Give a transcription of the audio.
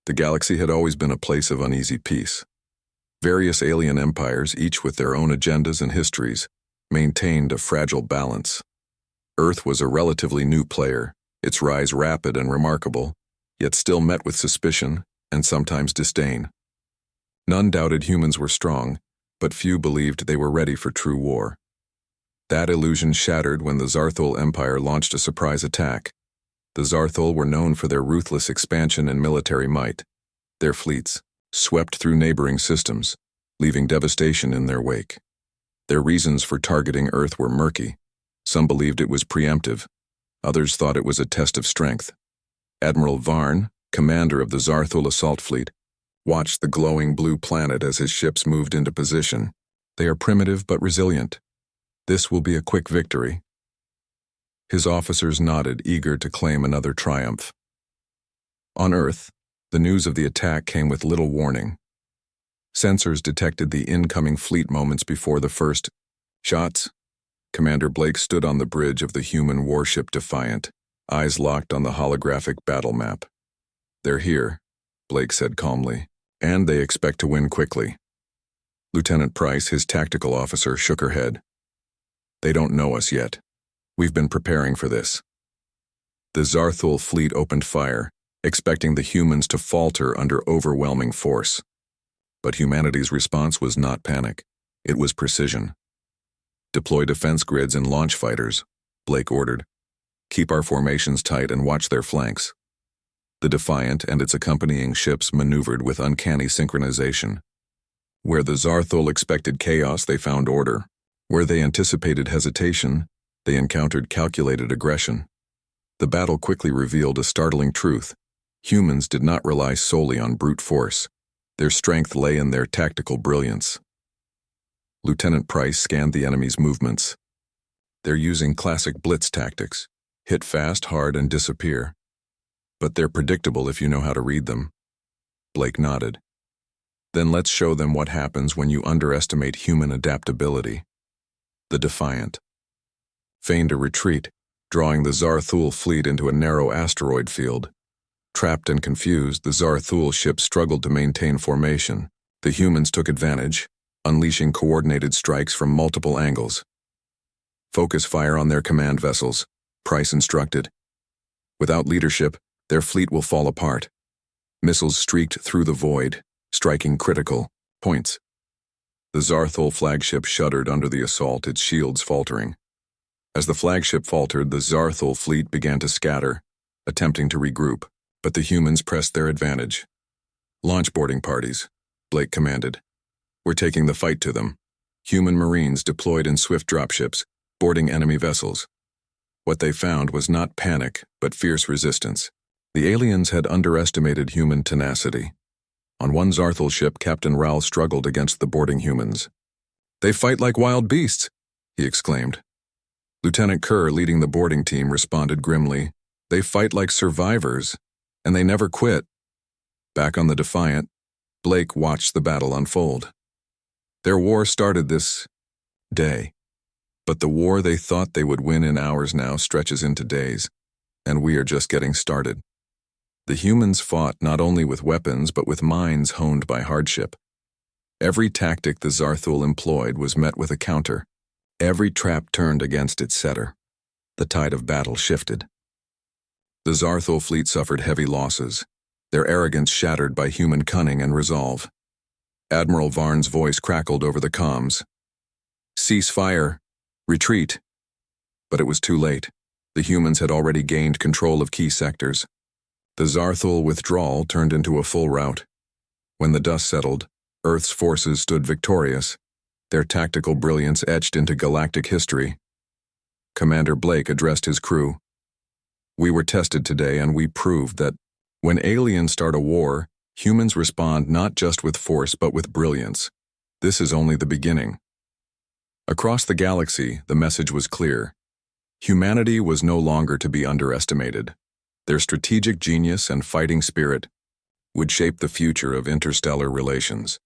The galaxy had always been a place of uneasy peace. Various alien empires, each with their own agendas and histories, maintained a fragile balance. Earth was a relatively new player, its rise rapid and remarkable, yet still met with suspicion and sometimes disdain. None doubted humans were strong, but few believed they were ready for true war. That illusion shattered when the Zarthul Empire launched a surprise attack. The Zarthul were known for their ruthless expansion and military might. Their fleets swept through neighboring systems, leaving devastation in their wake. Their reasons for targeting Earth were murky. Some believed it was preemptive. Others thought it was a test of strength. Admiral Varn, commander of the Zarthul assault fleet, watched the glowing blue planet as his ships moved into position. They are primitive but resilient. This will be a quick victory. His officers nodded, eager to claim another triumph. On Earth, the news of the attack came with little warning. Sensors detected the incoming fleet moments before the first shots. Commander Blake stood on the bridge of the human warship Defiant, eyes locked on the holographic battle map. "They're here," Blake said calmly, "and they expect to win quickly." Lieutenant Price, his tactical officer, shook her head. "They don't know us yet. We've been preparing for this." The Zarthul fleet opened fire, expecting the humans to falter under overwhelming force. But humanity's response was not panic. It was precision. "Deploy defense grids and launch fighters," Blake ordered. "Keep our formations tight and watch their flanks." The Defiant and its accompanying ships maneuvered with uncanny synchronization. Where the Zarthul expected chaos, they found order. Where they anticipated hesitation, they encountered calculated aggression. The battle quickly revealed a startling truth. Humans did not rely solely on brute force. Their strength lay in their tactical brilliance. Lieutenant Price scanned the enemy's movements. "They're using classic blitz tactics. Hit fast, hard, and disappear. But they're predictable if you know how to read them." Blake nodded. "Then let's show them what happens when you underestimate human adaptability." The Defiant feigned a retreat, drawing the Zarthul fleet into a narrow asteroid field. Trapped and confused, the Zarthul ship struggled to maintain formation. The humans took advantage, unleashing coordinated strikes from multiple angles. "Focus fire on their command vessels," Price instructed. "Without leadership, their fleet will fall apart." Missiles streaked through the void, striking critical points. The Zarthul flagship shuddered under the assault, its shields faltering. As the flagship faltered, the Zarthul fleet began to scatter, attempting to regroup, but the humans pressed their advantage. "Launch boarding parties," Blake commanded. "We're taking the fight to them." Human Marines deployed in swift dropships, boarding enemy vessels. What they found was not panic, but fierce resistance. The aliens had underestimated human tenacity. On one Zarthul ship, Captain Raoul struggled against the boarding humans. "They fight like wild beasts," he exclaimed. Lieutenant Kerr, leading the boarding team, responded grimly. "They fight like survivors, and they never quit." Back on the Defiant, Blake watched the battle unfold. Their war started this day, but the war they thought they would win in hours now stretches into days, and we are just getting started. The humans fought not only with weapons but with minds honed by hardship. Every tactic the Zarthul employed was met with a counter. Every trap turned against its setter. The tide of battle shifted. The Zarthul fleet suffered heavy losses, their arrogance shattered by human cunning and resolve. Admiral Varn's voice crackled over the comms. "Cease fire! Retreat!" But it was too late. The humans had already gained control of key sectors. The Zarthul withdrawal turned into a full rout. When the dust settled, Earth's forces stood victorious, their tactical brilliance etched into galactic history. Commander Blake addressed his crew. "We were tested today, and we proved that when aliens start a war, humans respond not just with force but with brilliance. This is only the beginning." Across the galaxy, the message was clear. Humanity was no longer to be underestimated. Their strategic genius and fighting spirit would shape the future of interstellar relations.